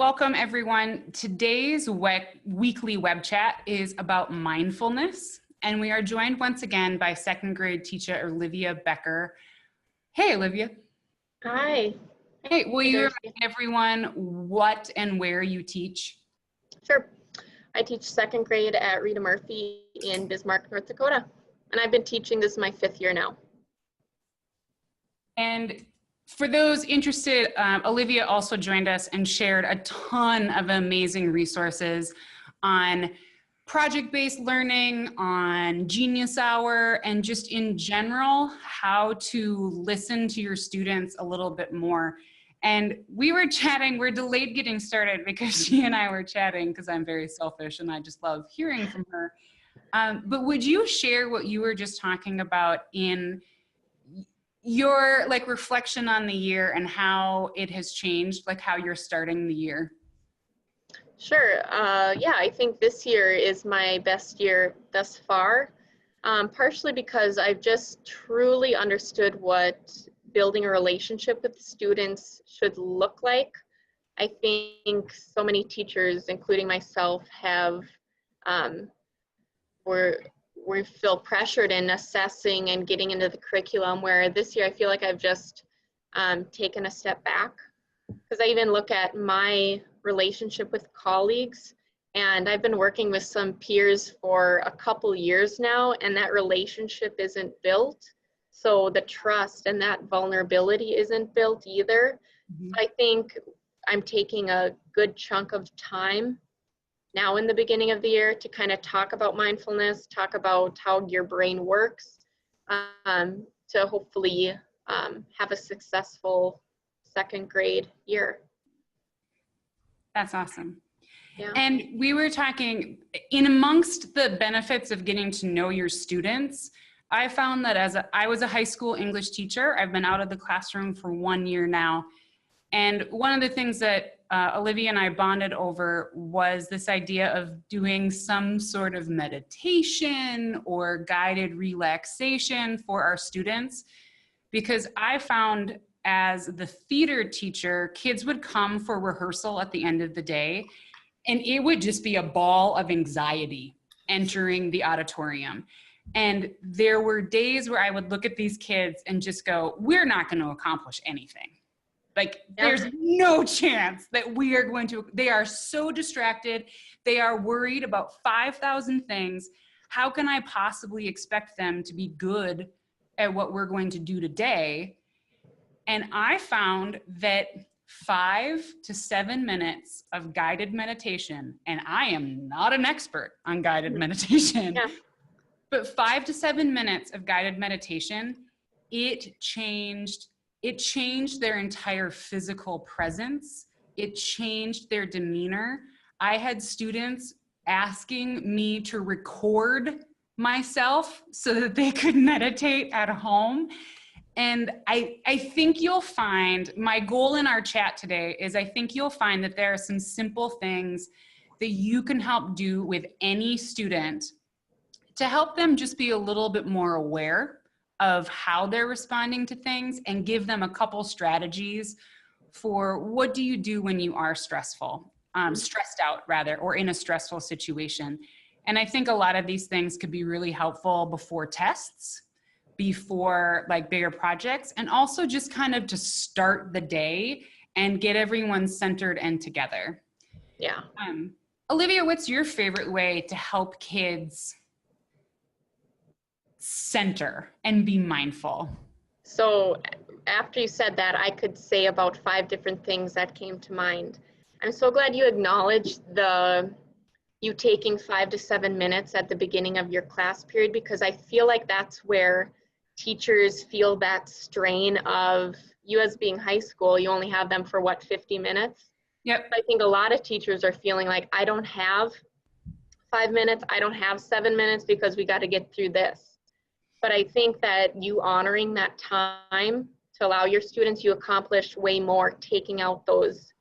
welcome everyone. Today's weekly web chat is about mindfulness, and we are joined once again by second grade teacher Olivia Becker. Hey, Olivia. Hi. Hey, will you remind everyone what and where you teach? Sure. I teach second grade at Rita Murphy in Bismarck, North Dakota, and I've been teaching this my 5th year now. And for those interested, Olivia also joined us and shared a ton of amazing resources on project-based learning, on Genius Hour, and just in general, how to listen to your students a little bit more. And we were chatting, we're delayed getting started because she and I were chatting because I'm very selfish and I just love hearing from her. But would you share what you were just talking about in your reflection on the year and how it has changed, like how you're starting the year? Sure. Yeah, I think this year is my best year thus far, partially because I've just truly understood what building a relationship with students should look like. I think so many teachers, including myself, have we feel pressured in assessing and getting into the curriculum, where this year I feel like I've just taken a step back, because I even look at my relationship with colleagues, and I've been working with some peers for a couple years now, and that relationship isn't built. So the trust and that vulnerability isn't built either. Mm-hmm. So I think I'm taking a good chunk of time now in the beginning of the year to kind of talk about mindfulness, talk about how your brain works, to hopefully have a successful second grade year. That's awesome. Yeah. And we were talking, in amongst the benefits of getting to know your students, I found that I was a high school English teacher. I've been out of the classroom for 1 year now. And one of the things that Olivia and I bonded over was this idea of doing some sort of meditation or guided relaxation for our students. Because I found as the theater teacher, kids would come for rehearsal at the end of the day, and it would just be a ball of anxiety entering the auditorium. And there were days where I would look at these kids and just go, we're not going to accomplish anything. Like, there's no chance that we are going to, they are so distracted. They are worried about 5,000 things. How can I possibly expect them to be good at what we're going to do today? And I found that 5 to 7 minutes of guided meditation, and I am not an expert on guided meditation, but 5 to 7 minutes of guided meditation, it changed their entire physical presence. It changed their demeanor. I had students asking me to record myself so that they could meditate at home. And I think you'll find, my goal in our chat today is I think you'll find that there are some simple things that you can help do with any student to help them just be a little bit more aware of how they're responding to things, and give them a couple strategies for what do you do when you are stressed out rather, or in a stressful situation. And I think a lot of these things could be really helpful before tests, before like bigger projects, and also just kind of to start the day and get everyone centered and together. Yeah. Olivia, what's your favorite way to help kids center and be mindful? So after you said that, I could say about 5 different things that came to mind. I'm so glad you acknowledged you taking 5 to 7 minutes at the beginning of your class period, because I feel like that's where teachers feel that strain of, you as being high school, you only have them for what, 50 minutes? Yep. I think a lot of teachers are feeling like, I don't have 5 minutes, I don't have 7 minutes because we got to get through this. But I think that you honoring that time to allow your students, you accomplish way more taking out those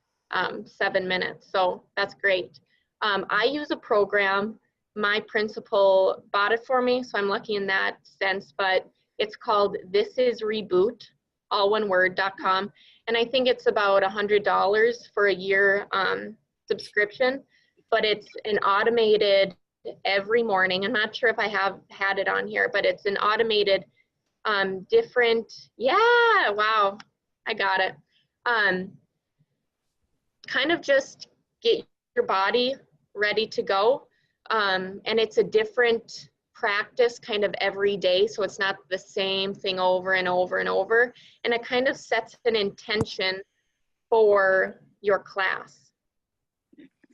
7 minutes. So that's great. I use a program. My principal bought it for me, so I'm lucky in that sense, but it's called thisisreboot, all one word.com. And I think it's about $100 for a year subscription, but it's an automated every morning. I'm not sure if I have had it on here, but it's an automated different, yeah, wow, I got it. Kind of just get your body ready to go. And it's a different practice kind of every day, so it's not the same thing over and over and over. And it kind of sets an intention for your class.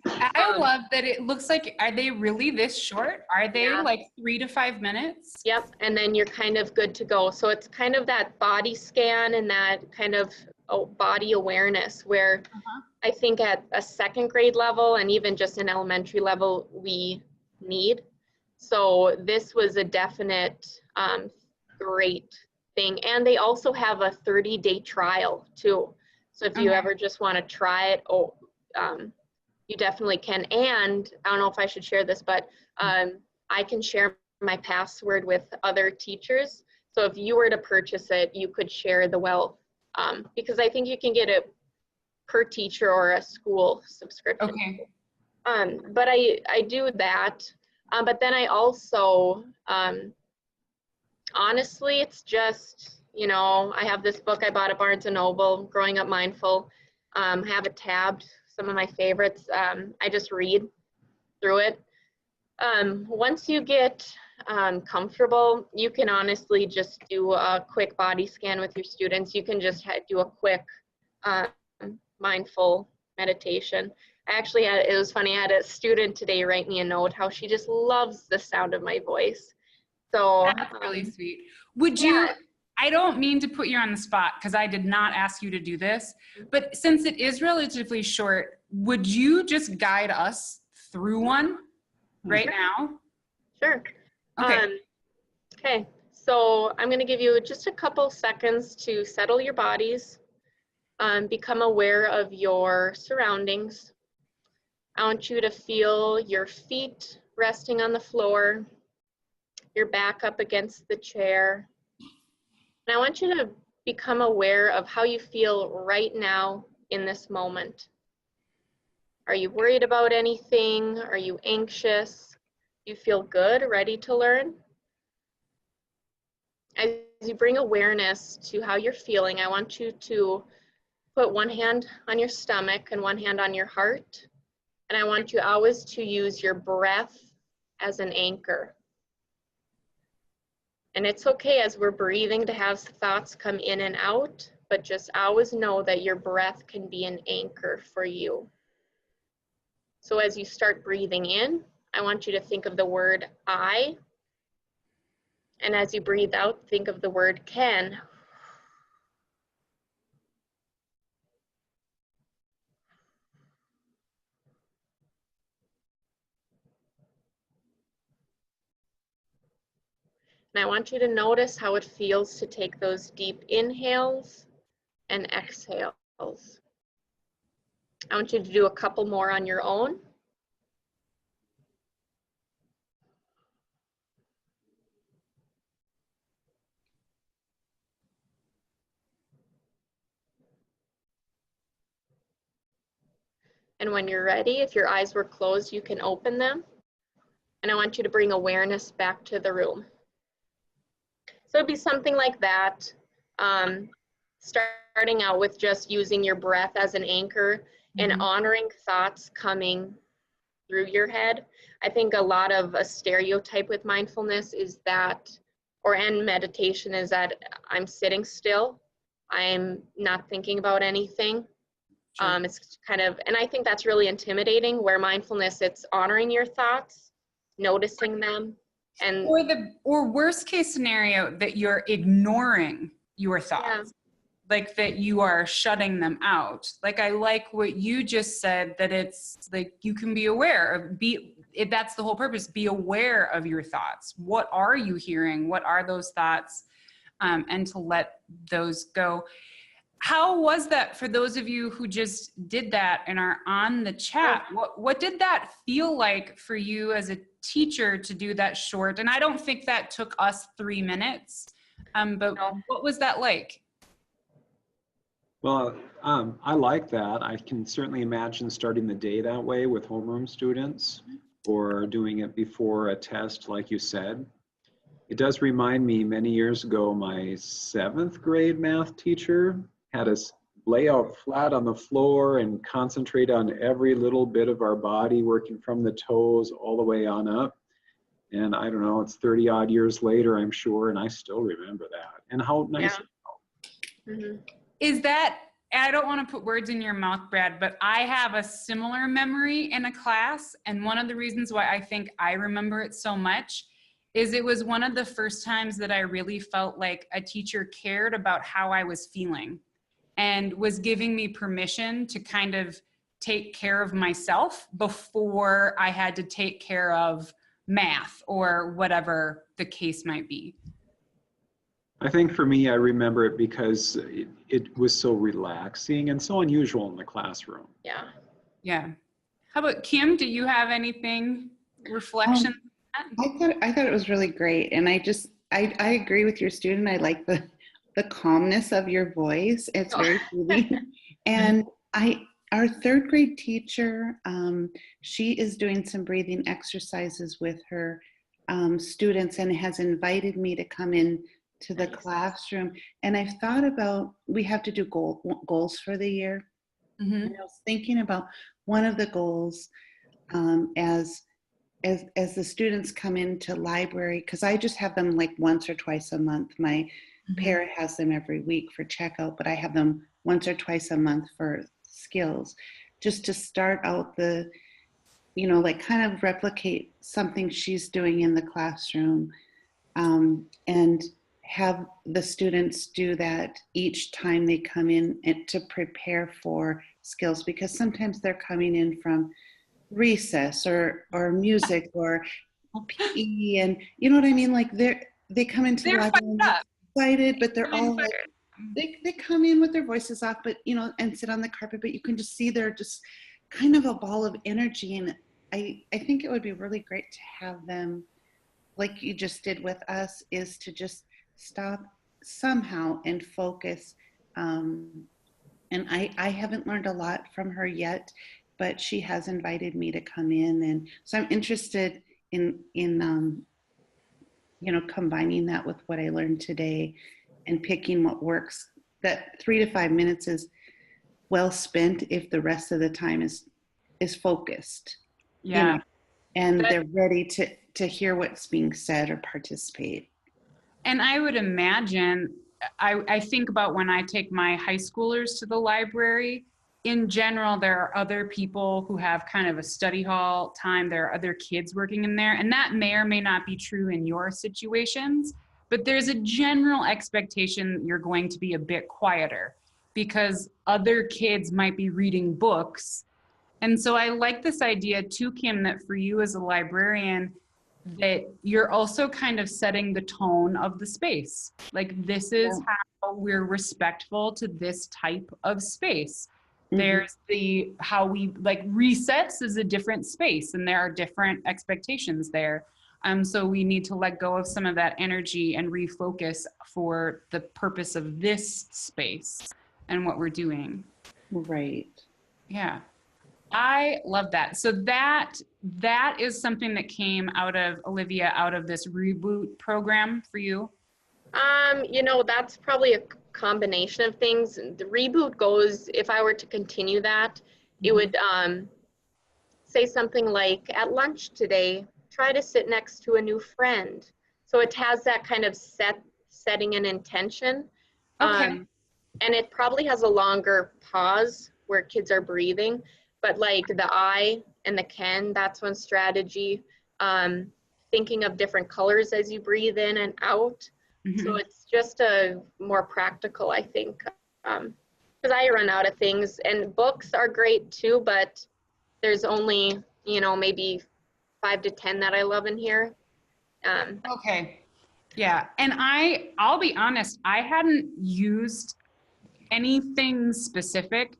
I love that it looks like, are they really this short? Are they Yeah. like 3 to 5 minutes? Yep, and then you're kind of good to go. So it's kind of that body scan and that kind of body awareness where I think at a second grade level and even just an elementary level, we need. So this was a definite great thing. And they also have a 30-day trial too. So if you ever just want to try it, you definitely can. And I don't know if I should share this, but I can share my password with other teachers. So if you were to purchase it, you could share the wealth because I think you can get it per teacher or a school subscription. Okay. But I do that. But then I also, honestly, it's just, you know, I have this book I bought at Barnes & Noble, Growing Up Mindful. Have it tabbed, some of my favorites. I just read through it. Once you get comfortable, you can honestly just do a quick body scan with your students. You can just do a quick mindful meditation. I actually had, it was funny, I had a student today write me a note how she just loves the sound of my voice. So that's really sweet. Would you, I don't mean to put you on the spot because I did not ask you to do this, but since it is relatively short, would you just guide us through one right now? Sure. Okay. Okay, so I'm going to give you just a couple seconds to settle your bodies, become aware of your surroundings. I want you to feel your feet resting on the floor, your back up against the chair. And I want you to become aware of how you feel right now in this moment. Are you worried about anything? Are you anxious? Do you feel good, ready to learn? As you bring awareness to how you're feeling, I want you to put one hand on your stomach and one hand on your heart. And I want you always to use your breath as an anchor. And it's okay as we're breathing to have thoughts come in and out, but just always know that your breath can be an anchor for you. So as you start breathing in, I want you to think of the word I. And as you breathe out, think of the word can. And I want you to notice how it feels to take those deep inhales and exhales. I want you to do a couple more on your own. And when you're ready, if your eyes were closed, you can open them. And I want you to bring awareness back to the room. So it'd be something like that. Starting out with just using your breath as an anchor and honoring thoughts coming through your head. I think a lot of a stereotype with mindfulness is that, and meditation is that I'm sitting still. I'm not thinking about anything. Sure. It's kind of, and I think that's really intimidating, where mindfulness, it's honoring your thoughts, noticing them, and or worst case scenario, that you're ignoring your thoughts. Yeah. Like that you are shutting them out. Like I like what you just said, that it's like you can be aware of, that's the whole purpose, be aware of your thoughts. What are you hearing? What are those thoughts? And to let those go. How was that for those of you who just did that and are on the chat? What did that feel like for you as a teacher to do that short? And I don't think that took us 3 minutes, but no. What was that like? Well, I like that. I can certainly imagine starting the day that way with homeroom students or doing it before a test, like you said. It does remind me many years ago, my 7th grade math teacher had us lay out flat on the floor and concentrate on every little bit of our body, working from the toes all the way on up. And I don't know, it's 30 odd years later, I'm sure, and I still remember that. And how nice. Yeah. Mm-hmm. Is that, I don't want to put words in your mouth, Brad, but I have a similar memory in a class. And one of the reasons why I think I remember it so much is it was one of the first times that I really felt like a teacher cared about how I was feeling and was giving me permission to kind of take care of myself before I had to take care of math or whatever the case might be. I think for me, I remember it because it was so relaxing and so unusual in the classroom. Yeah. Yeah. How about Kim? Do you have anything, reflection? I thought it was really great. And I agree with your student. I like the calmness of your voice. It's very soothing. And our 3rd grade teacher, she is doing some breathing exercises with her students and has invited me to come in to the classroom. And I've thought about, we have to do goals for the year. Mm-hmm. And I was thinking about one of the goals as the students come into library, because I just have them like once or twice a month. My parent has them every week for checkout, but I have them once or twice a month for skills, just to start out the, like kind of replicate something she's doing in the classroom, and have the students do that each time they come in and to prepare for skills, because sometimes they're coming in from recess or music or PE, and you know what I mean, like they come into the library excited, but they're all like, they come in with their voices off, but and sit on the carpet, but you can just see they're just kind of a ball of energy. And I think it would be really great to have them, like you just did with us, is to just stop somehow and focus. And I haven't learned a lot from her yet, but she has invited me to come in, and so I'm interested in combining that with what I learned today and picking what works. That 3 to 5 minutes is well spent if the rest of the time is focused. Yeah. And they're ready to hear what's being said or participate. And I would imagine, I think about when I take my high schoolers to the library, in general, there are other people who have kind of a study hall time. There are other kids working in there, and that may or may not be true in your situations, but there's a general expectation you're going to be a bit quieter because other kids might be reading books. And so I like this idea too, Kim, that for you as a librarian, that you're also kind of setting the tone of the space. Like, this is how we're respectful to this type of space. There's how we like resets is a different space, and there are different expectations there. So we need to let go of some of that energy and refocus for the purpose of this space and what we're doing. Right. Yeah. I love that. So that is something that came out of, Olivia, out of this reboot program for you? That's probably a combination of things. The reboot goes, if I were to continue that, it would say something like, at lunch today, try to sit next to a new friend. So it has that kind of setting an intention. Okay. And it probably has a longer pause where kids are breathing, but like the I and the can, that's one strategy. Thinking of different colors as you breathe in and out. So it's just a more practical, I think, because I run out of things, and books are great too, but there's only, maybe 5 to 10 that I love in here. Okay. Yeah. And I'll be honest, I hadn't used anything specific.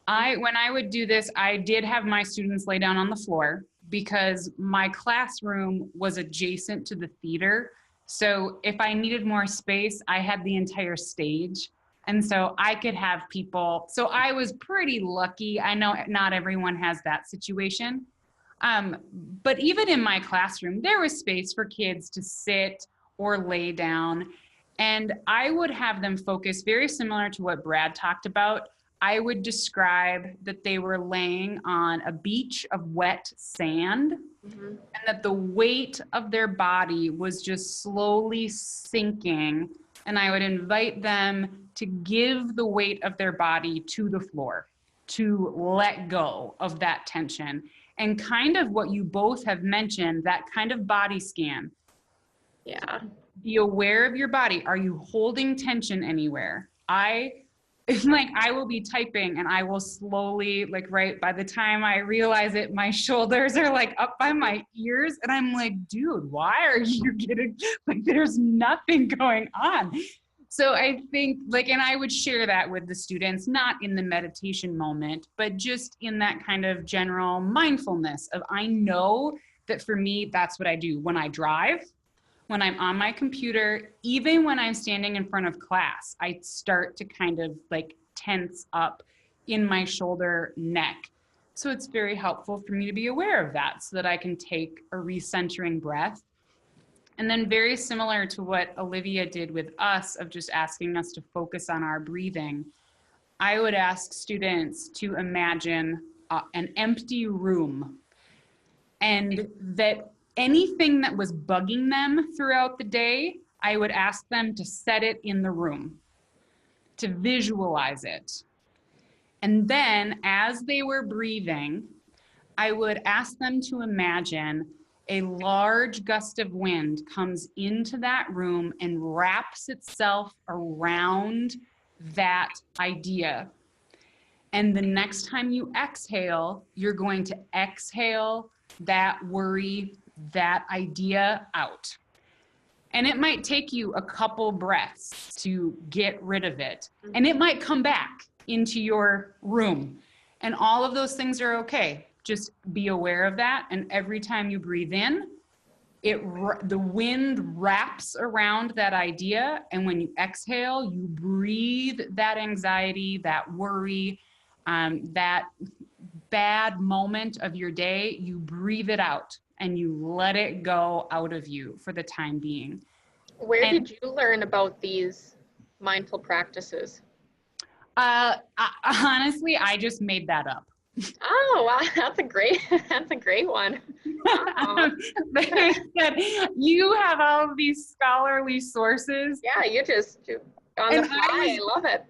When I would do this, I did have my students lay down on the floor because my classroom was adjacent to the theater. So if I needed more space, I had the entire stage And so I could have people, so I was pretty lucky. I know not everyone has that situation. But even in my classroom, there was space for kids to sit or lay down. And I would have them focus very similar to what Brad talked about. I would describe that they were laying on a beach of wet sand, and that the weight of their body was just slowly sinking. And I would invite them to give the weight of their body to the floor, to let go of that tension. And kind of what you both have mentioned, that kind of body scan. Yeah. Be aware of your body. Are you holding tension anywhere? It's like I will be typing and I will slowly, like, right by the time I realize it, my shoulders are like up by my ears. And I'm like, dude, why are you getting, like, there's nothing going on. So I think, like, and I would share that with the students, not in the meditation moment, but just in that kind of general mindfulness of, I know that for me, that's what I do when I drive, when I'm on my computer, even when I'm standing in front of class, I start to kind of like tense up in my shoulder, neck. So it's very helpful for me to be aware of that so that I can take a recentering breath. And then very similar to what Olivia did with us of just asking us to focus on our breathing, I would ask students to imagine an empty room, and that anything that was bugging them throughout the day, I would ask them to set it in the room, to visualize it. And then as they were breathing, I would ask them to imagine a large gust of wind comes into that room and wraps itself around that idea. And the next time you exhale, you're going to exhale that worry, that idea out. And it might take you a couple breaths to get rid of it. And it might come back into your room. And all of those things are okay. Just be aware of that. And every time you breathe in, the wind wraps around that idea. And when you exhale, you breathe that anxiety, that worry, that bad moment of your day, you breathe it out and you let it go out of you for the time being. Where did you learn about these mindful practices? Honestly, I just made that up. Oh, wow, that's a great one. Wow. They said, you have all of these scholarly sources. Yeah, you just on the fly. I love it.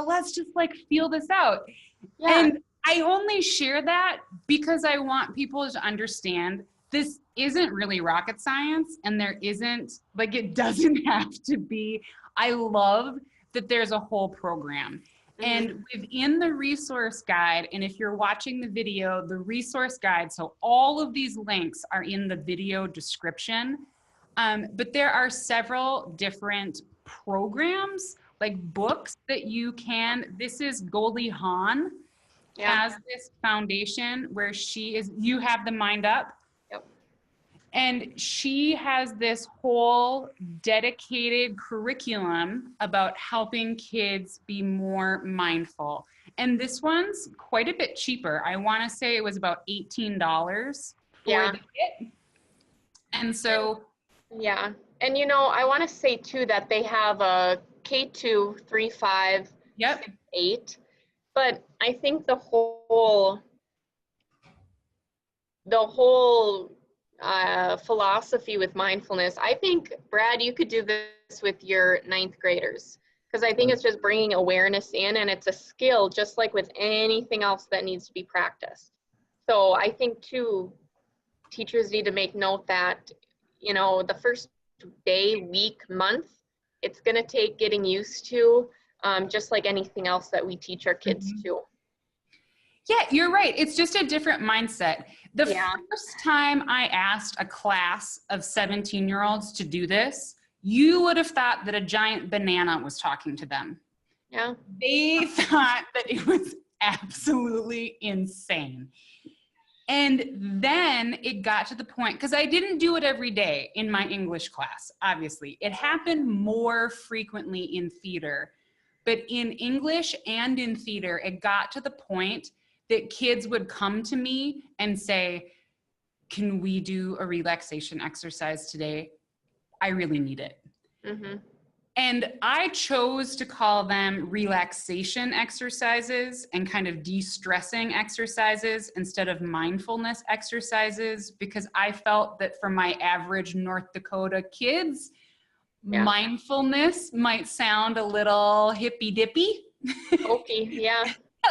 Let's just like feel this out. Yeah. And I only share that because I want people to understand this isn't really rocket science, and there isn't, like, it doesn't have to be. I love that there's a whole program. And within the resource guide, and if you're watching the video, the resource guide, so all of these links are in the video description, but there are several different programs, like books that you can, this is Goldie Hawn, has this foundation where you have the Mind Up. Yep. And she has this whole dedicated curriculum about helping kids be more mindful. And this one's quite a bit cheaper. I want to say it was about $18 for the kit. And so. Yeah. And, you know, I want to say too that they have a K2, 3, 5, 6, 8. But I think the whole philosophy with mindfulness, I think, Brad, you could do this with your 9th graders, because I think it's just bringing awareness in, and it's a skill just like with anything else that needs to be practiced. So I think too, teachers need to make note that, you know, the first day, week, month, it's going to take getting used to. Just like anything else that we teach our kids to. Yeah, you're right. It's just a different mindset. The first time I asked a class of 17-year-olds to do this, you would have thought that a giant banana was talking to them. Yeah. They thought that it was absolutely insane. And then it got to the point, because I didn't do it every day in my English class, obviously. It happened more frequently in theater. But in English and in theater, it got to the point that kids would come to me and say, can we do a relaxation exercise today? I really need it. Mm-hmm. And I chose to call them relaxation exercises and kind of de-stressing exercises instead of mindfulness exercises, because I felt that for my average North Dakota kids, mindfulness might sound a little hippy-dippy. Hokey, yeah.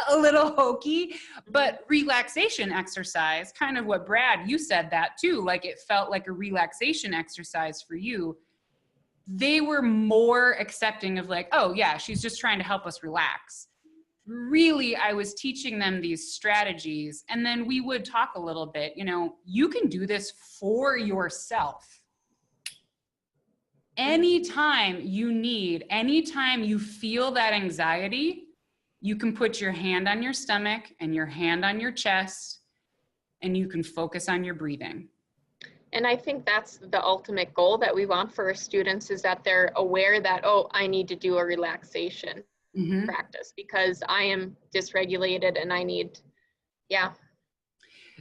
A little hokey, but relaxation exercise, kind of what Brad, you said that too, like it felt like a relaxation exercise for you. They were more accepting of like, oh yeah, she's just trying to help us relax. Really, I was teaching them these strategies, and then we would talk a little bit, you know, you can do this for yourself. Anytime you need, anytime you feel that anxiety, you can put your hand on your stomach and your hand on your chest, and you can focus on your breathing. And I think that's the ultimate goal that we want for our students, is that they're aware that, oh, I need to do a relaxation practice because I am dysregulated and I need,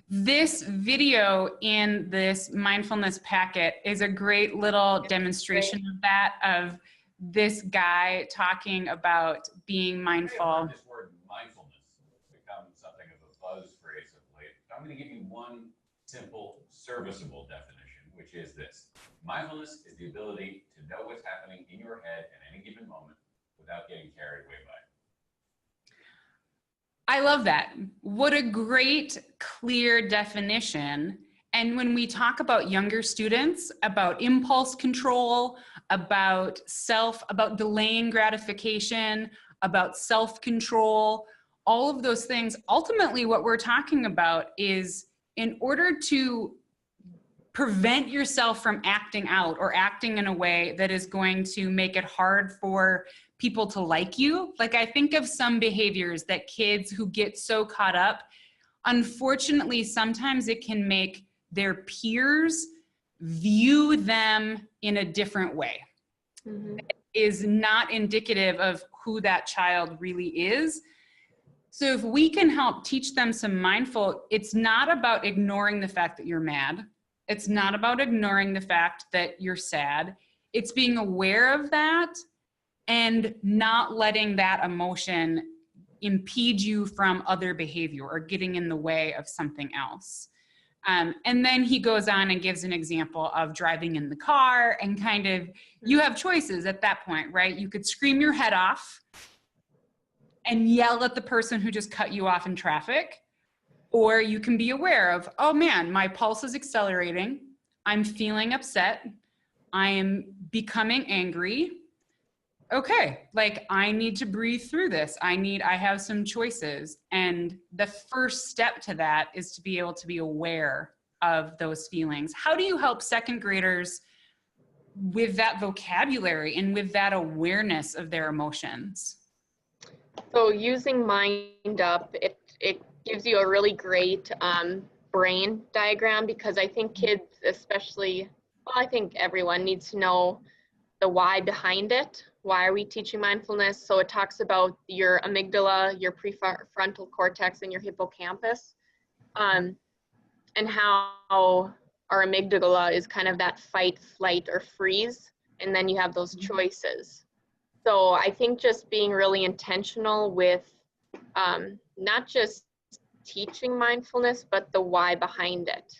This video in this mindfulness packet is a great little demonstration of that, of this guy talking about being mindful. This word mindfulness become something of a buzz phrase of late. I'm going to give you one simple, serviceable definition, which is this. Mindfulness is the ability to know what's happening in your head at any given moment without getting carried away by it. I love that. What a great, clear definition. And when we talk about younger students, about impulse control, about about delaying gratification, about self-control, all of those things, ultimately what we're talking about is, in order to prevent yourself from acting out or acting in a way that is going to make it hard for people to like you. Like, I think of some behaviors that kids who get so caught up, unfortunately, sometimes it can make their peers view them in a different way. It is not indicative of who that child really is. So if we can help teach them some mindful, it's not about ignoring the fact that you're mad. It's not about ignoring the fact that you're sad. It's being aware of that and not letting that emotion impede you from other behavior or getting in the way of something else. And then he goes on and gives an example of driving in the car, and kind of, you have choices at that point, right? You could scream your head off and yell at the person who just cut you off in traffic, or you can be aware of, oh man, my pulse is accelerating. I'm feeling upset. I am becoming angry. Okay, like I need to breathe through this. I have some choices. And the first step to that is to be able to be aware of those feelings. How do you help second graders with that vocabulary and with that awareness of their emotions? So using Mind Up, it gives you a really great brain diagram, because I think kids especially, well, I think everyone needs to know the why behind it. Why are we teaching mindfulness? So it talks about your amygdala, your prefrontal cortex, and your hippocampus, and how our amygdala is kind of that fight, flight, or freeze, and then you have those choices. So I think just being really intentional with not just teaching mindfulness, but the why behind it.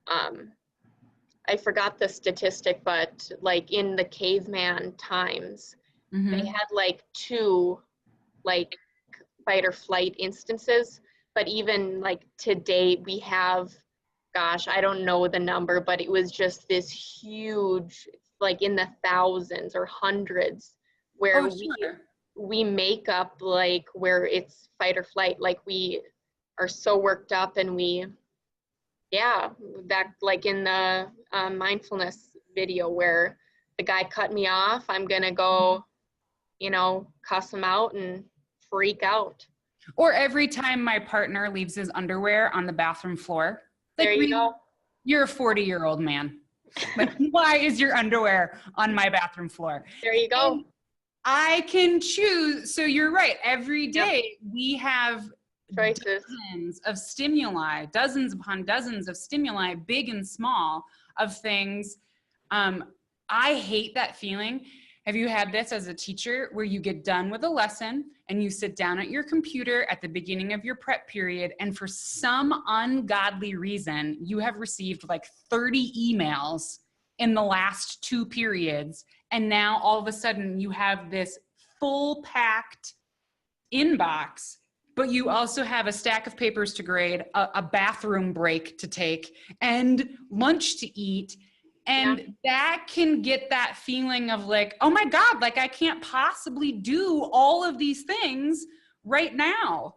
I forgot the statistic, but like in the caveman times, they had like 2 like fight or flight instances, but even like today we have, gosh, I don't know the number, but it was just this huge, like in the thousands or hundreds, where we make up like where it's fight or flight, like we are so worked up and that like in the mindfulness video where the guy cut me off, I'm gonna go, cuss him out and freak out. Or every time my partner leaves his underwear on the bathroom floor. Like, There you go. You're a 40-year-old man. Like, why is your underwear on my bathroom floor? There you go. And I can choose. So you're right. Every day we have Choices. dozens of stimuli, dozens upon dozens of stimuli, big and small, of things. I hate that feeling. Have you had this as a teacher where you get done with a lesson and you sit down at your computer at the beginning of your prep period, and for some ungodly reason, you have received like 30 emails in the last 2 periods, and now all of a sudden you have this full packed inbox, but you also have a stack of papers to grade, a bathroom break to take, and lunch to eat. And that can get that feeling of like, oh my God, like I can't possibly do all of these things right now.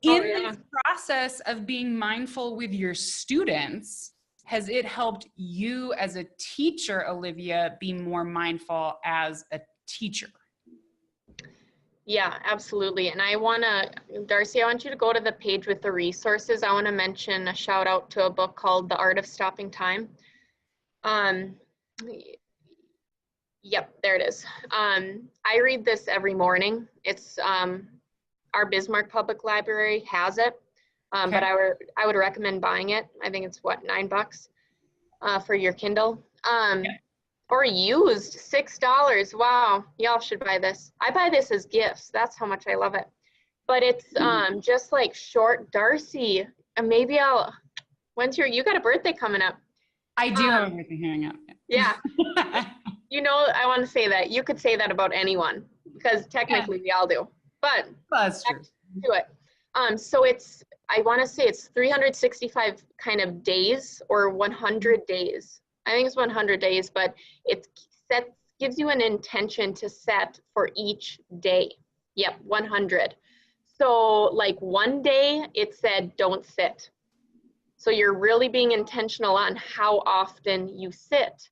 In this process of being mindful with your students, has it helped you as a teacher, Olivia, be more mindful as a teacher? Yeah, absolutely. And I want to, Darcy, I want you to go to the page with the resources. I want to mention a shout out to a book called The Art of Stopping Time. Yep, there it is. I read this every morning. It's our Bismarck Public Library has it, but I would recommend buying it. I think it's what, $9 for your Kindle, or used $6. Wow, y'all should buy this. I buy this as gifts. That's how much I love it. But it's just like short. Darcy, and maybe I'll. You got a birthday coming up. I do have everything hanging up. Yeah. You know, I want to say that. You could say that about anyone, because technically we all do. But that's true. Do it. So it's, I want to say it's 365 kind of days or 100 days. I think it's 100 days, but it gives you an intention to set for each day. Yep, 100. So like one day it said, don't sit. So you're really being intentional on how often you sit.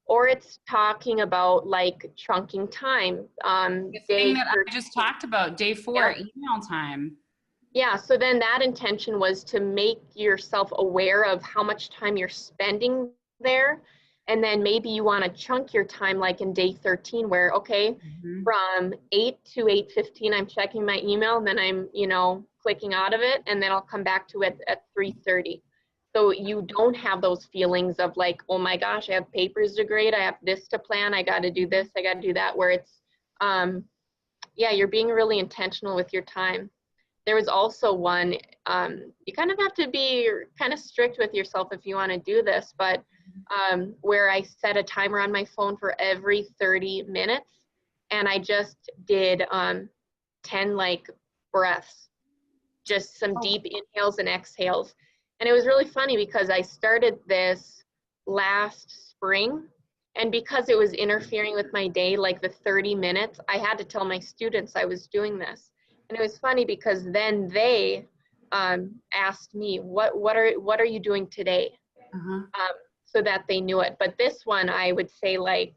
Or it's talking about like chunking time. The thing that I just talked about, day 4, email time. Yeah, so then that intention was to make yourself aware of how much time you're spending there. And then maybe you want to chunk your time like in day 13 where, okay, from 8 to 8:15, I'm checking my email, and then I'm, clicking out of it, and then I'll come back to it at 3:30. So you don't have those feelings of like, oh my gosh, I have papers to grade, I have this to plan, I got to do this, I got to do that, where it's, you're being really intentional with your time. There was also one, you kind of have to be kind of strict with yourself if you want to do this, but where I set a timer on my phone for every 30 minutes, and I just did 10 like breaths, just some deep inhales and exhales. And it was really funny because I started this last spring, and because it was interfering with my day, like the 30 minutes, I had to tell my students I was doing this. And it was funny because then they asked me, what are you doing today? So that they knew it. But this one, I would say, like,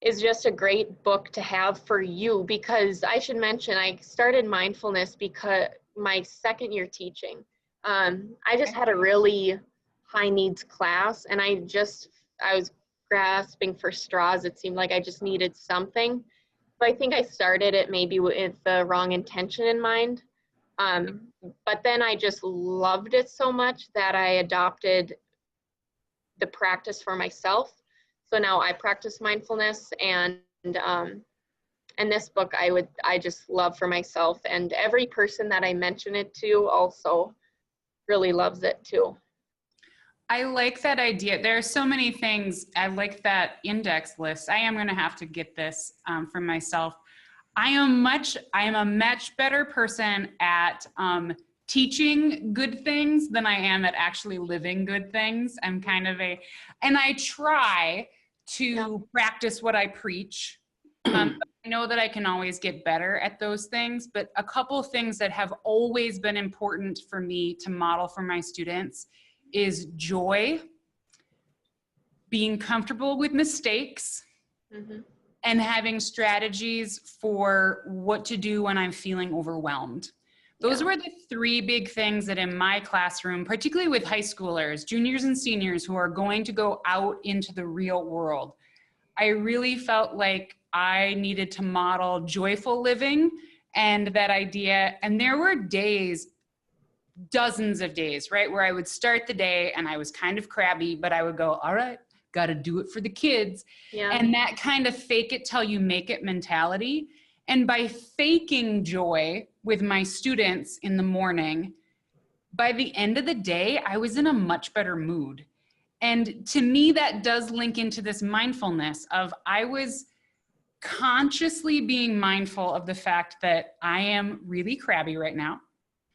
is just a great book to have for you, because I should mention I started mindfulness because my second year teaching. I just had a really high needs class, and I was grasping for straws. It seemed like I just needed something. So I think I started it maybe with the wrong intention in mind. But then I just loved it so much that I adopted the practice for myself. So now I practice mindfulness, and this book I just love for myself, and every person that I mention it to also really loves it too. I like that idea. There are so many things. I like that index list. I am going to have to get this for myself. I am a much better person at teaching good things than I am at actually living good things. I'm kind of and I try to practice what I preach. I know that I can always get better at those things, but a couple of things that have always been important for me to model for my students is joy, being comfortable with mistakes, and having strategies for what to do when I'm feeling overwhelmed. Those were the three big things that in my classroom, particularly with high schoolers, juniors and seniors who are going to go out into the real world, I really felt like I needed to model joyful living and that idea. And there were days, dozens of days, right, where I would start the day and I was kind of crabby, but I would go, all right, got to do it for the kids. Yeah. And that kind of fake it till you make it mentality. And by faking joy with my students in the morning, by the end of the day, I was in a much better mood. And to me, that does link into this mindfulness of I was consciously being mindful of the fact that I am really crabby right now.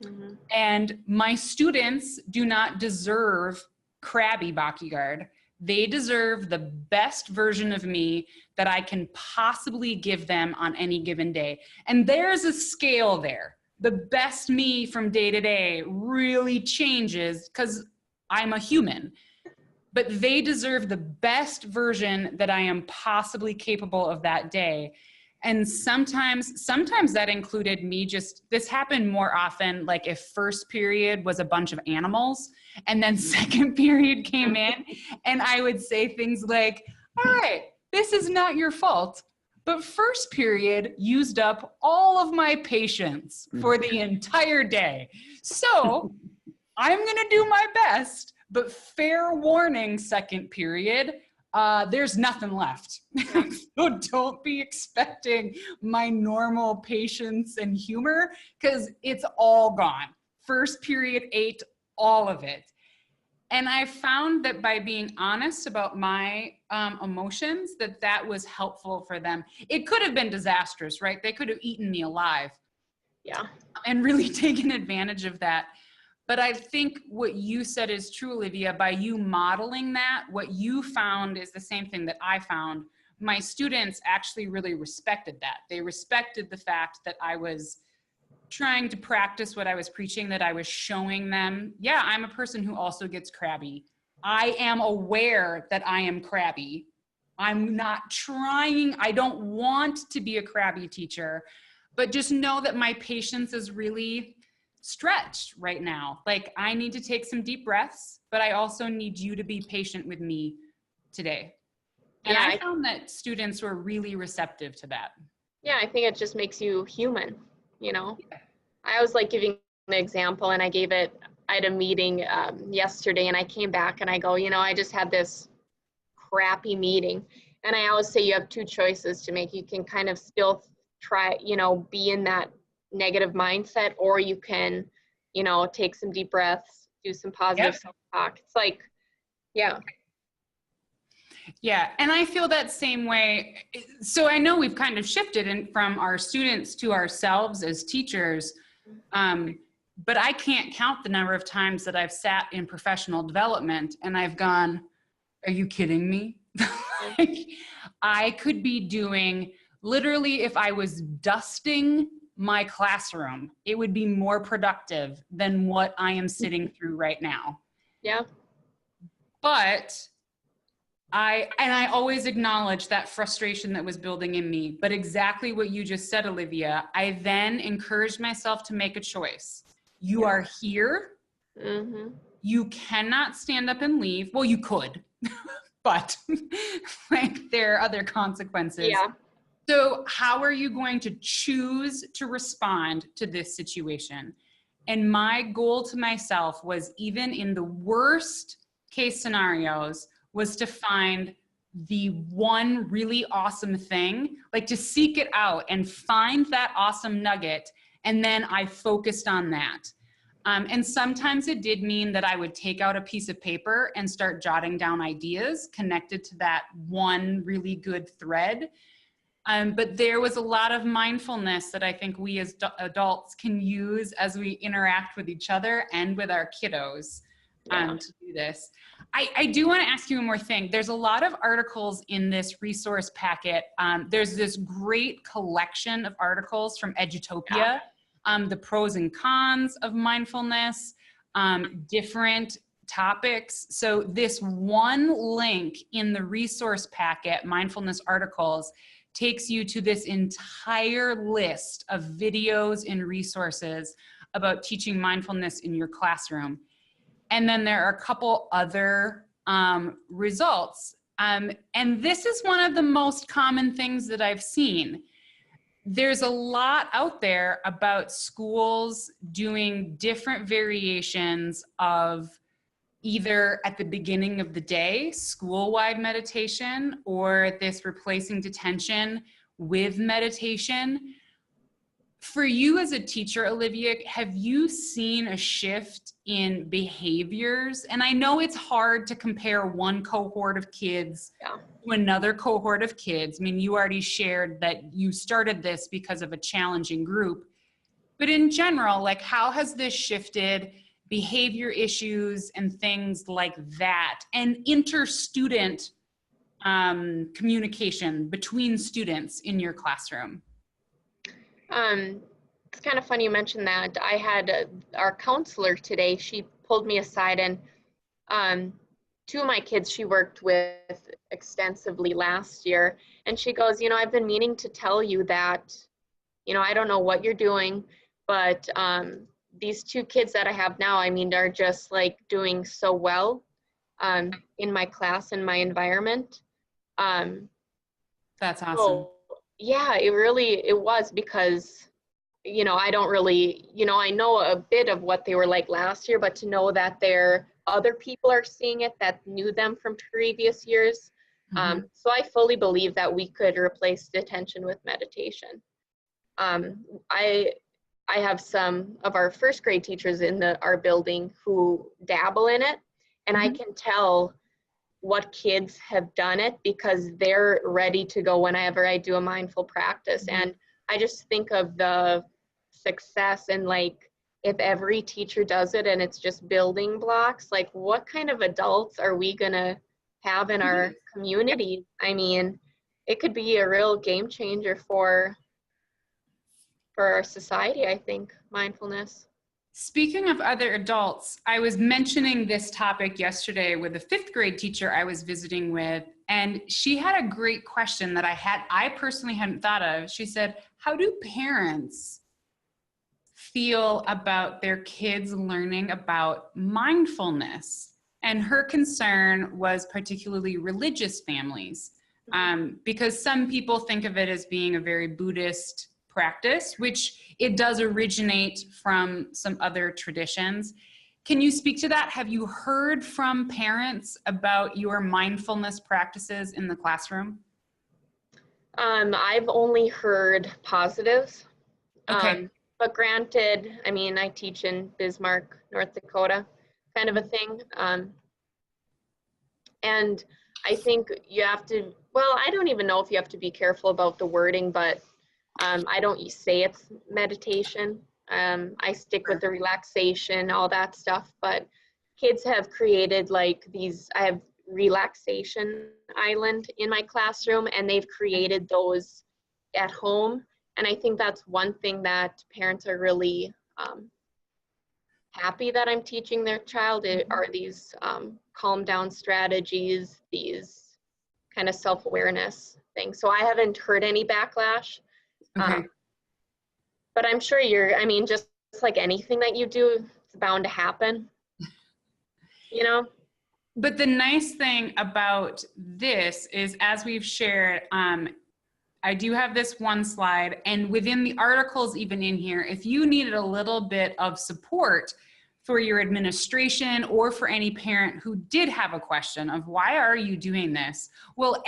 Mhm. And my students do not deserve crabby Bakkegard. They deserve the best version of me that I can possibly give them on any given day. And there's a scale there. The best me from day to day really changes because I'm a human. But they deserve the best version that I am possibly capable of that day. And sometimes that included me this happened more often, like if first period was a bunch of animals and then second period came in and I would say things like, all right, this is not your fault, but first period used up all of my patience for the entire day. So I'm gonna do my best, but fair warning, second period, there's nothing left. So don't be expecting my normal patience and humor because it's all gone. First period ate all of it. And I found that by being honest about my emotions, that was helpful for them. It could have been disastrous, right? They could have eaten me alive. Yeah. And really taken advantage of that. But I think what you said is true, Olivia. By you modeling that, what you found is the same thing that I found. My students actually really respected that. They respected the fact that I was trying to practice what I was preaching, that I was showing them, yeah, I'm a person who also gets crabby. I am aware that I am crabby. I'm not trying, I don't want to be a crabby teacher, but just know that my patience is really stretched right now. Like I need to take some deep breaths, but I also need you to be patient with me today. And Yeah, I found that students were really receptive to that. Yeah, I think it just makes you human, you know? I always like giving an example, and I had a meeting yesterday, and I came back and I go, I just had this crappy meeting. And I always say you have two choices to make. You can kind of still try, be in that negative mindset, or you can, take some deep breaths, do some positive self-talk. It's like, yeah. Yeah, and I feel that same way. So I know we've kind of shifted from our students to ourselves as teachers, but I can't count the number of times that I've sat in professional development and I've gone, are you kidding me? Like, I could be doing, literally, if I was dusting my classroom, it would be more productive than what I am sitting through right now. Yeah. But I always acknowledge that frustration that was building in me. But exactly what you just said, Olivia, I then encouraged myself to make a choice. You are here. Mm-hmm. You cannot stand up and leave. Well, you could, but like there are other consequences. Yeah. So how are you going to choose to respond to this situation? And my goal to myself was, even in the worst case scenarios, was to find the one really awesome thing, like to seek it out and find that awesome nugget. And then I focused on that. And sometimes it did mean that I would take out a piece of paper and start jotting down ideas connected to that one really good thread. But there was a lot of mindfulness that I think we as adults can use as we interact with each other and with our kiddos to do this. I do want to ask you one more thing. There's a lot of articles in this resource packet. There's this great collection of articles from Edutopia, the pros and cons of mindfulness, different topics. So this one link in the resource packet, mindfulness articles, takes you to this entire list of videos and resources about teaching mindfulness in your classroom. And then there are a couple other results. And this is one of the most common things that I've seen. There's a lot out there about schools doing different variations of either at the beginning of the day, school-wide meditation, or this replacing detention with meditation. For you as a teacher, Olivia, have you seen a shift in behaviors? And I know it's hard to compare one cohort of kids to another cohort of kids. I mean, you already shared that you started this because of a challenging group. But in general, like, how has this shifted behavior issues and things like that, and inter-student communication between students in your classroom? It's kind of funny you mentioned that. I had our counselor today. She pulled me aside, and two of my kids she worked with extensively last year, and she goes, you know, I've been meaning to tell you that, you know, I don't know what you're doing, but these two kids that I have now, I mean, are just like doing so well in my class and my environment. That's awesome. So, yeah, it was because, you know, I don't really, you know, I know a bit of what they were like last year, but to know that other people are seeing it that knew them from previous years. So I fully believe that we could replace detention with meditation. I have some of our first grade teachers in our building who dabble in it, and I can tell what kids have done it because they're ready to go whenever I do a mindful practice. And I just think of the success, and like, if every teacher does it and it's just building blocks, like what kind of adults are we gonna have in our community? I mean, it could be a real game changer for our society, I think, mindfulness. Speaking of other adults, I was mentioning this topic yesterday with a 5th grade teacher I was visiting with, and she had a great question that I personally hadn't thought of. She said, how do parents feel about their kids learning about mindfulness? And her concern was particularly religious families, because some people think of it as being a very Buddhist practice, which it does originate from some other traditions. Can you speak to that? Have you heard from parents about your mindfulness practices in the classroom? I've only heard positives. Okay. But granted, I mean, I teach in Bismarck, North Dakota, kind of a thing. And I think you have to, well, I don't even know if you have to be careful about the wording, but I don't say it's meditation. I stick with the relaxation, all that stuff, but kids have created like I have relaxation island in my classroom, and they've created those at home. And I think that's one thing that parents are really happy that I'm teaching their child are these calm down strategies, these kind of self-awareness things. So I haven't heard any backlash. Okay. But I'm sure I mean, just like anything that you do, it's bound to happen, you know? But the nice thing about this is, as we've shared, I do have this one slide, and within the articles even in here, if you needed a little bit of support for your administration or for any parent who did have a question of why are you doing this? Well,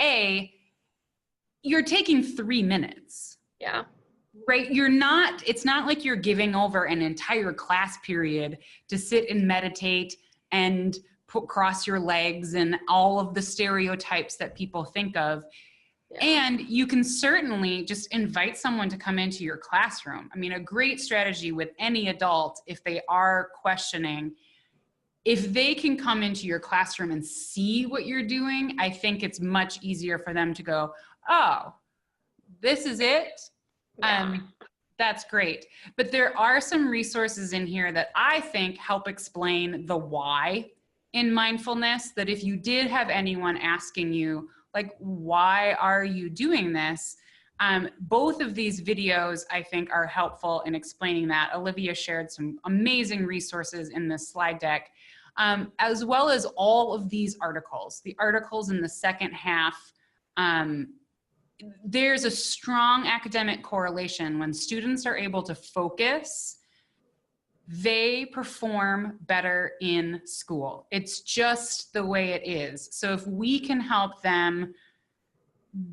you're taking 3 minutes. Yeah. Right? It's not like you're giving over an entire class period to sit and meditate and cross your legs and all of the stereotypes that people think of. Yeah. And you can certainly just invite someone to come into your classroom. I mean, a great strategy with any adult, if they are questioning, if they can come into your classroom and see what you're doing, I think it's much easier for them to go, oh, this is it. Yeah. That's great. But there are some resources in here that I think help explain the why in mindfulness, that if you did have anyone asking you, like, why are you doing this? Both of these videos, I think, are helpful in explaining that. Olivia shared some amazing resources in this slide deck, as well as all of these articles. The articles in the second half, there's a strong academic correlation. When students are able to focus, they perform better in school. It's just the way it is. So if we can help them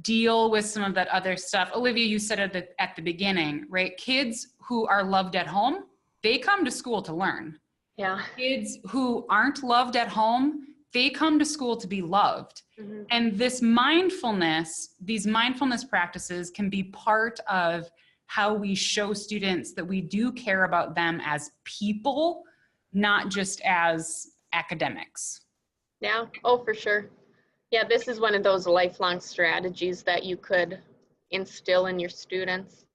deal with some of that other stuff. Olivia, you said it at the beginning, right? Kids who are loved at home, they come to school to learn. Yeah. Kids who aren't loved at home, they come to school to be loved. Mm-hmm. And this mindfulness, these mindfulness practices can be part of how we show students that we do care about them as people, not just as academics. Yeah, oh, for sure. Yeah, this is one of those lifelong strategies that you could instill in your students.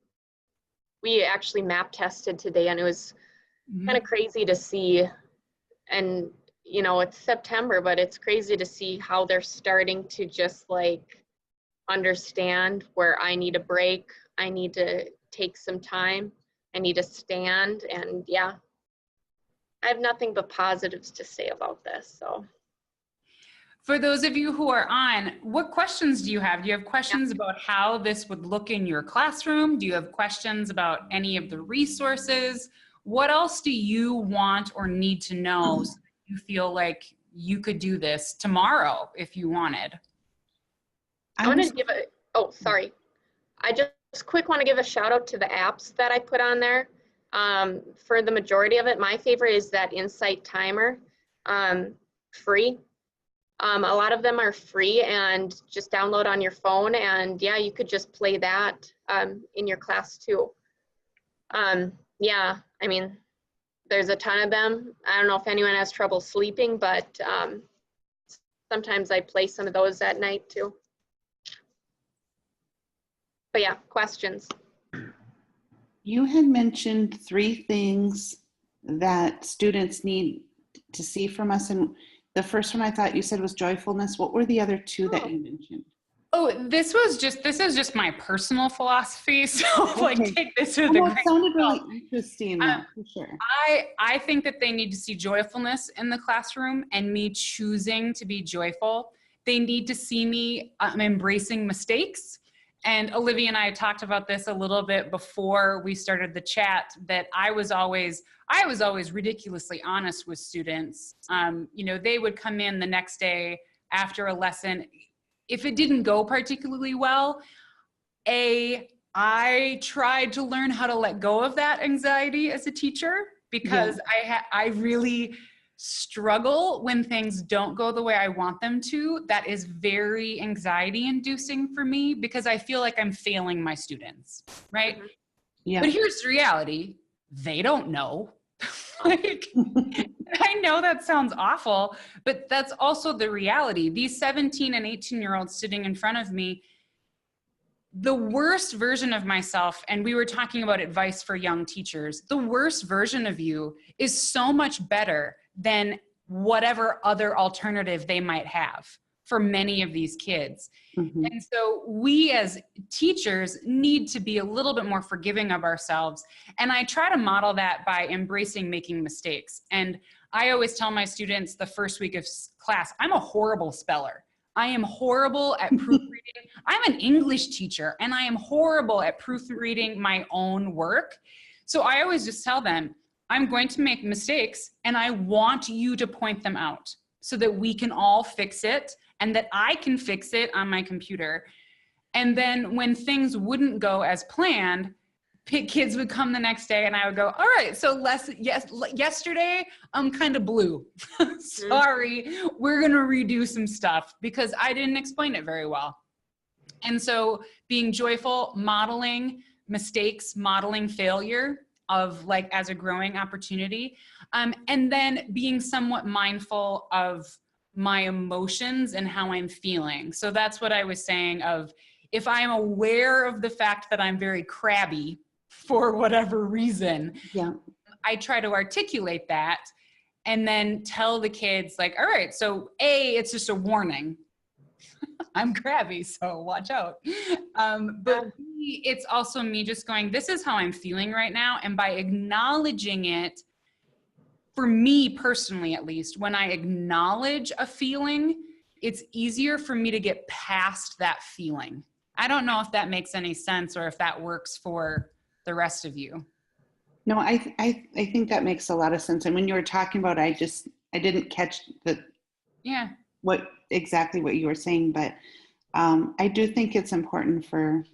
We actually map tested today, and it was kind of crazy to see. And, you know, it's September, but it's crazy to see how they're starting to just like understand where I need a break. I need to take some time. I need to stand. And yeah, I have nothing but positives to say about this. So. For those of you who are on, what questions do you have? Do you have questions about how this would look in your classroom? Do you have questions about any of the resources? What else do you want or need to know so that you feel like you could do this tomorrow if you wanted? I want to give a, oh, sorry. I just quick want to give a shout out to the apps that I put on there. For the majority of it, my favorite is that Insight Timer, free. A lot of them are free and just download on your phone, and yeah, you could just play that in your class too. Yeah, I mean, there's a ton of them. I don't know if anyone has trouble sleeping, but sometimes I play some of those at night too. But yeah, questions. You had mentioned 3 things that students need to see from us, and the first one I thought you said was joyfulness. What were the other 2 that you mentioned? Oh, this is just my personal philosophy. So Okay. like take this with a It grain sounded of really salt. interesting, though, for sure. I think that they need to see joyfulness in the classroom and me choosing to be joyful. They need to see me embracing mistakes. And Olivia and I talked about this a little bit before we started the chat, that I was always ridiculously honest with students. You know, they would come in the next day after a lesson. If it didn't go particularly well, I tried to learn how to let go of that anxiety as a teacher, because I really struggle when things don't go the way I want them to. That is very anxiety inducing for me, because I feel like I'm failing my students, right? Yeah. But here's the reality. They don't know. Like, I know that sounds awful, but that's also the reality. These 17 and 18-year-olds sitting in front of me, the worst version of myself, and we were talking about advice for young teachers, the worst version of you is so much better than whatever other alternative they might have for many of these kids. Mm-hmm. And so we as teachers need to be a little bit more forgiving of ourselves. And I try to model that by embracing making mistakes. And I always tell my students the first week of class, I'm a horrible speller. I am horrible at proofreading. I'm an English teacher, and I am horrible at proofreading my own work. So I always just tell them, I'm going to make mistakes, and I want you to point them out so that we can all fix it, and that I can fix it on my computer. And then when things wouldn't go as planned, kids would come the next day and I would go, all right, so yesterday I'm kind of blue. Sorry, we're gonna redo some stuff because I didn't explain it very well. And so being joyful, modeling mistakes, modeling failure of like as a growing opportunity, and then being somewhat mindful of my emotions and how I'm feeling. So that's what I was saying of, if I'm aware of the fact that I'm very crabby for whatever reason, I try to articulate that and then tell the kids like, all right, so A, it's just a warning. I'm crabby, so watch out. But it's also me just going, this is how I'm feeling right now. And by acknowledging it, for me personally, at least, when I acknowledge a feeling, it's easier for me to get past that feeling. I don't know if that makes any sense or if that works for the rest of you. No, I think that makes a lot of sense. And when you were talking about, I didn't catch exactly what you were saying, but I do think it's important for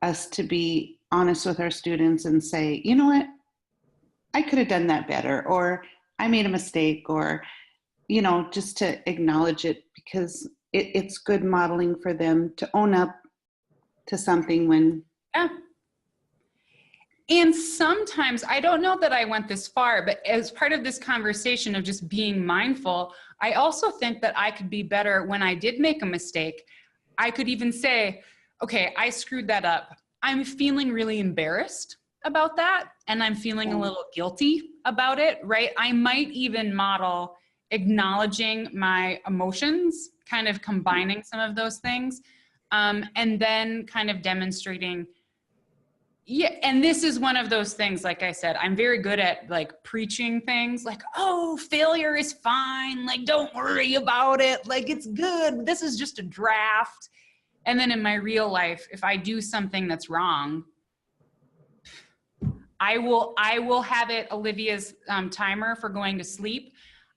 us to be honest with our students and say, you know what, I could have done that better, or I made a mistake, or, you know, just to acknowledge it, because it's good modeling for them to own up to something when. Yeah. And sometimes, I don't know that I went this far, but as part of this conversation of just being mindful, I also think that I could be better when I did make a mistake. I could even say, okay, I screwed that up. I'm feeling really embarrassed about that, and I'm feeling a little guilty about it, right? I might even model acknowledging my emotions, kind of combining some of those things, and then kind of demonstrating. Yeah, and this is one of those things, like I said, I'm very good at like preaching things like, oh, failure is fine. Like, don't worry about it. Like, it's good. This is just a draft. And then in my real life, if I do something that's wrong, I will have it Olivia's timer for going to sleep.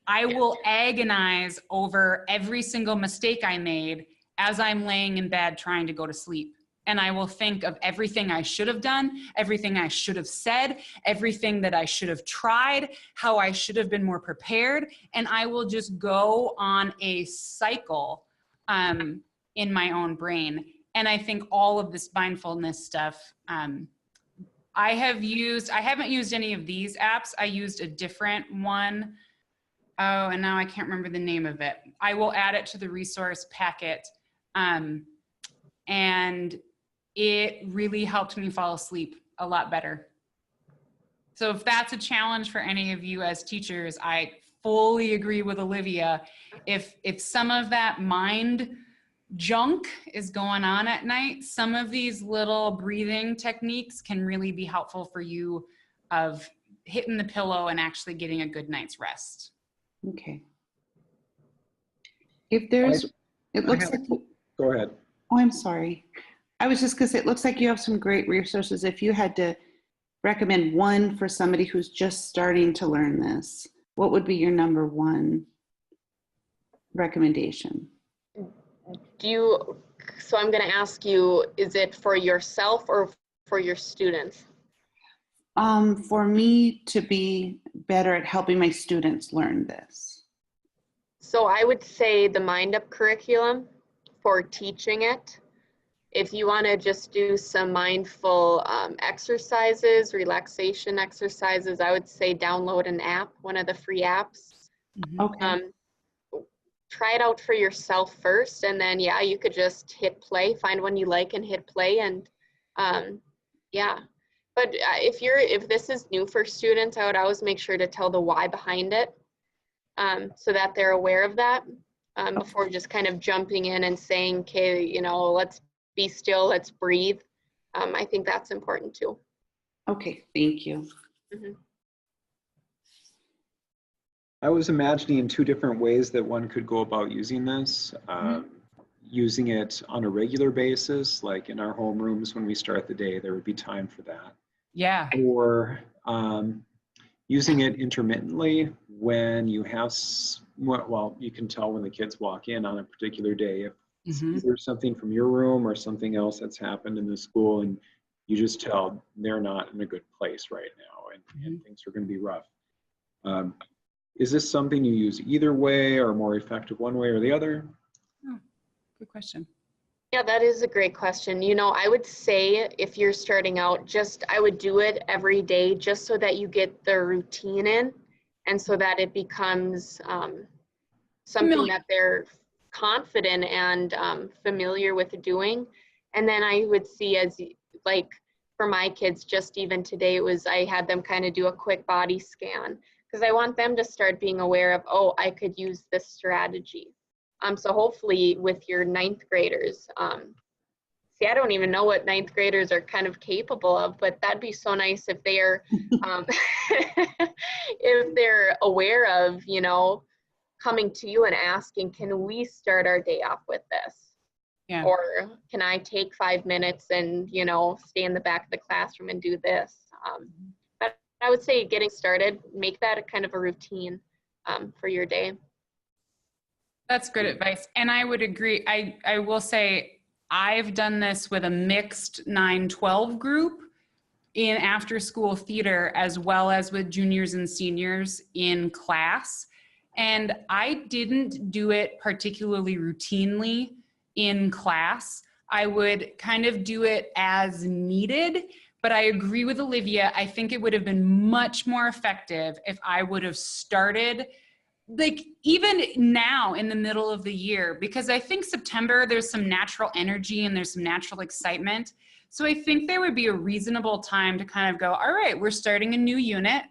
I will agonize over every single mistake I made as I'm laying in bed trying to go to sleep. And I will think of everything I should have done, everything I should have said, everything that I should have tried, how I should have been more prepared. And I will just go on a cycle in my own brain. And I think all of this mindfulness stuff, I haven't used any of these apps. I used a different one. Oh, and now I can't remember the name of it. I will add it to the resource packet. And it really helped me fall asleep a lot better. So if that's a challenge for any of you as teachers, I fully agree with Olivia. If some of that mind junk is going on at night, some of these little breathing techniques can really be helpful for you of hitting the pillow and actually getting a good night's rest. Okay. If there's, it looks like. Go ahead. Oh, I'm sorry. I was just because it looks like you have some great resources. If you had to recommend one for somebody who's just starting to learn this, what would be your number one recommendation? So I'm going to ask you, is it for yourself or for your students? For me to be better at helping my students learn this. So I would say the Mind Up curriculum for teaching it. If you want to just do some mindful exercises, relaxation exercises, I would say download an app, one of the free apps. Okay. Try it out for yourself first, and then you could just hit play, find one you like and hit play, and But if this is new for students, I would always make sure to tell the why behind it, so that they're aware of that before just kind of jumping in and saying, okay, you know, let's be still, let's breathe. I think that's important too. Okay, thank you. Mm-hmm. I was imagining two different ways that one could go about using this. Using it on a regular basis, like in our homerooms when we start the day, there would be time for that. Yeah. Or using it intermittently when you have, well, you can tell when the kids walk in on a particular day if there's something from your room or something else that's happened in the school, and you just tell they're not in a good place right now, and things are going to be rough. Is this something you use either way, or more effective one way or the other? Oh, good question. Yeah, that is a great question. You know, I would say if you're starting out, I would do it every day just so that you get the routine in, and so that it becomes something that they're confident and familiar with doing. And then I would see, as like for my kids, just even today, I had them kind of do a quick body scan, because I want them to start being aware of, oh, I could use this strategy. So hopefully with your ninth graders, see, I don't even know what ninth graders are kind of capable of, but that'd be so nice if they're, if they're aware of, you know, coming to you and asking, can we start our day off with this? Yeah. Or can I take 5 minutes and, you know, stay in the back of the classroom and do this? But I would say getting started, make that a kind of a routine for your day. That's good advice. And I would agree. I will say I've done this with a mixed 9-12 group in after school theater, as well as with juniors and seniors in class. And I didn't do it particularly routinely in class. I would kind of do it as needed, but I agree with Olivia. I think it would have been much more effective if I would have started like even now in the middle of the year, because I think September, there's some natural energy and there's some natural excitement. So I think there would be a reasonable time to kind of go, all right, we're starting a new unit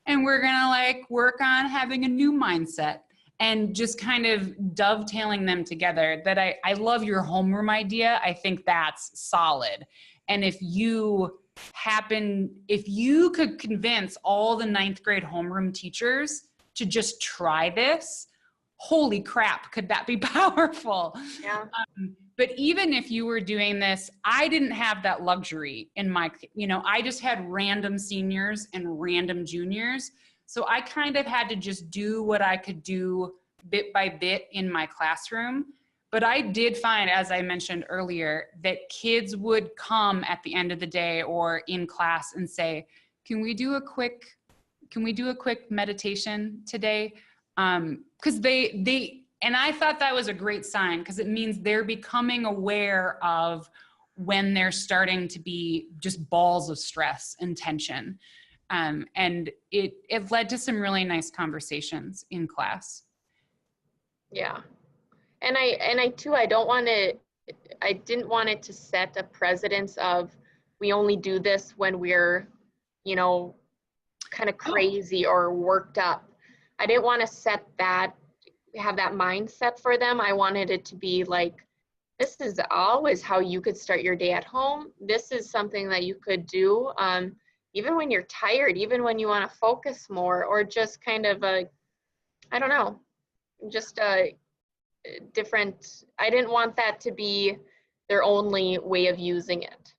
and we're gonna like work on having a new mindset and just kind of dovetailing them together. That I love your homeroom idea. I think that's solid. And if you could convince all the ninth grade homeroom teachers to just try this, holy crap, could that be powerful? Yeah. But even if you were doing this, I didn't have that luxury in my, you know, I just had random seniors and random juniors. So I kind of had to just do what I could do bit by bit in my classroom. But I did find, as I mentioned earlier, that kids would come at the end of the day or in class and say, can we do a quick meditation today? Because and I thought that was a great sign, because it means they're becoming aware of when they're starting to be just balls of stress and tension. And it led to some really nice conversations in class. Yeah. And I too, I didn't want it to set a precedence of, we only do this when we're, you know, kind of crazy or worked up. I didn't want to have that mindset for them. I wanted it to be like, this is always how you could start your day at home. This is something that you could do even when you're tired, even when you want to focus more, or just kind of I don't know, just a different, I didn't want that to be their only way of using it,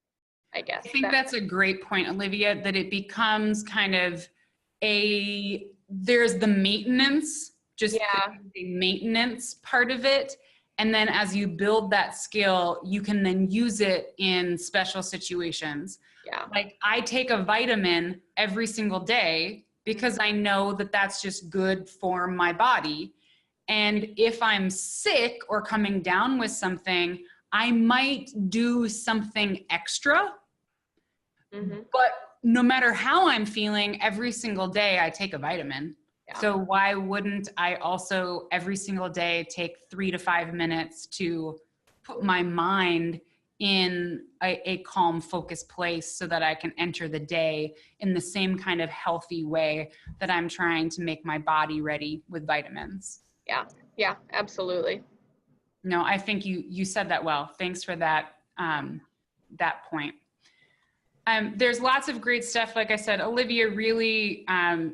I guess. I think that's a great point, Olivia, that it becomes kind of there's the maintenance, just the maintenance part of it. And then as you build that skill, you can then use it in special situations. Yeah. Like I take a vitamin every single day because I know that that's just good for my body. And if I'm sick or coming down with something, I might do something extra. Mm-hmm. But no matter how I'm feeling, every single day I take a vitamin. Yeah. So why wouldn't I also every single day take 3 to 5 minutes to put my mind in a calm, focused place so that I can enter the day in the same kind of healthy way that I'm trying to make my body ready with vitamins. Yeah, absolutely. No, I think you said that well. Thanks for that, that point. There's lots of great stuff. Like I said, Olivia really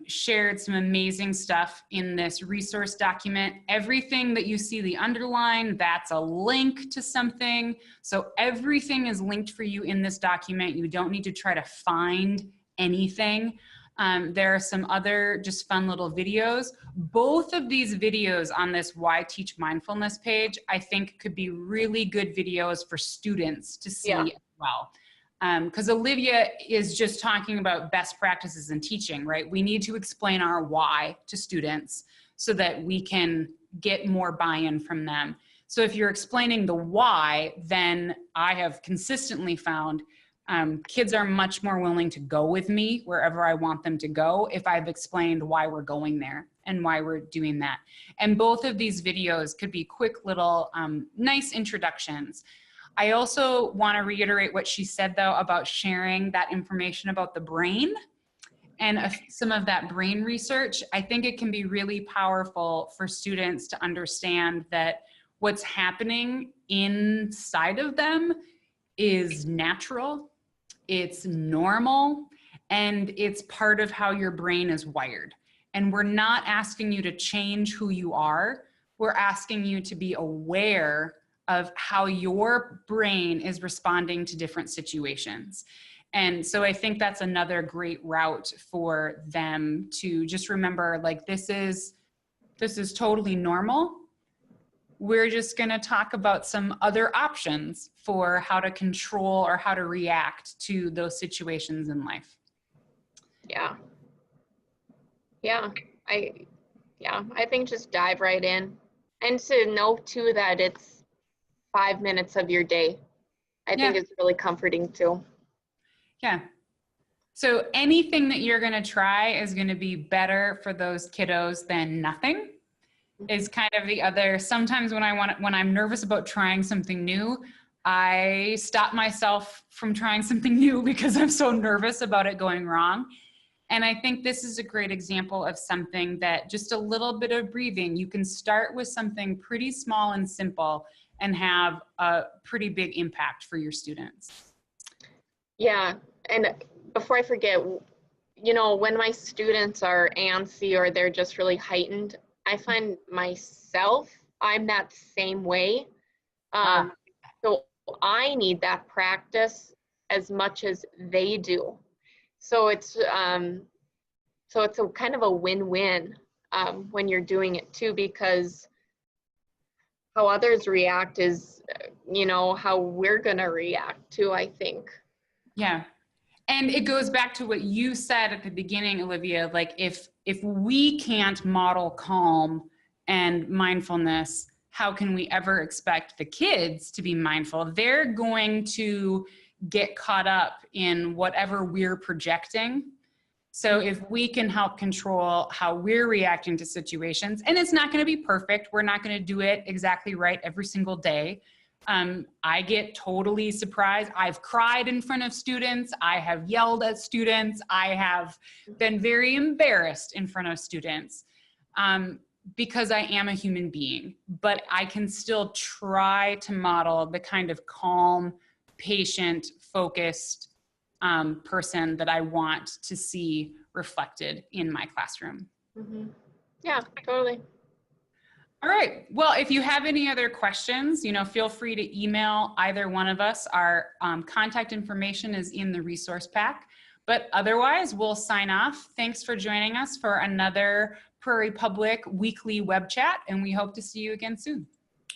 shared some amazing stuff in this resource document. Everything that you see the underline, that's a link to something. So everything is linked for you in this document. You don't need to try to find anything. There are some other just fun little videos. Both of these videos on this Why Teach Mindfulness page, I think could be really good videos for students to see as well. Because Olivia is just talking about best practices in teaching, right? We need to explain our why to students so that we can get more buy-in from them. So if you're explaining the why, then I have consistently found kids are much more willing to go with me wherever I want them to go if I've explained why we're going there and why we're doing that. And both of these videos could be quick little nice introductions. I also want to reiterate what she said, though, about sharing that information about the brain and some of that brain research. I think it can be really powerful for students to understand that what's happening inside of them is natural, it's normal, and it's part of how your brain is wired. And we're not asking you to change who you are. We're asking you to be aware of how your brain is responding to different situations. And so I think that's another great route for them to just remember, like, this is totally normal. We're just going to talk about some other options for how to control or how to react to those situations in life. Yeah. I think just dive right in, and to know too that it's 5 minutes of your day. I think it's really comforting too. Yeah. So anything that you're going to try is going to be better for those kiddos than nothing. Is kind of the other. Sometimes when I'm nervous about trying something new, I stop myself from trying something new because I'm so nervous about it going wrong. And I think this is a great example of something that just a little bit of breathing, you can start with something pretty small and simple and have a pretty big impact for your students. Yeah. And before I forget, you know, when my students are antsy or they're just really heightened, I find myself, I'm that same way. So I need that practice as much as they do. So it's a kind of a win-win when you're doing it too, because how others react is, you know, how we're gonna react too, I think. Yeah. And it goes back to what you said at the beginning, Olivia, like if we can't model calm and mindfulness, how can we ever expect the kids to be mindful? They're going to get caught up in whatever we're projecting. So if we can help control how we're reacting to situations, and it's not going to be perfect, we're not going to do it exactly right every single day. I get totally surprised. I've cried in front of students. I have yelled at students. I have been very embarrassed in front of students because I am a human being, but I can still try to model the kind of calm, patient, focused person that I want to see reflected in my classroom. Mm-hmm. Yeah, totally. All right. Well, if you have any other questions, you know, feel free to email either one of us. Our contact information is in the resource pack. But otherwise, we'll sign off. Thanks for joining us for another Prairie Public weekly web chat, and we hope to see you again soon.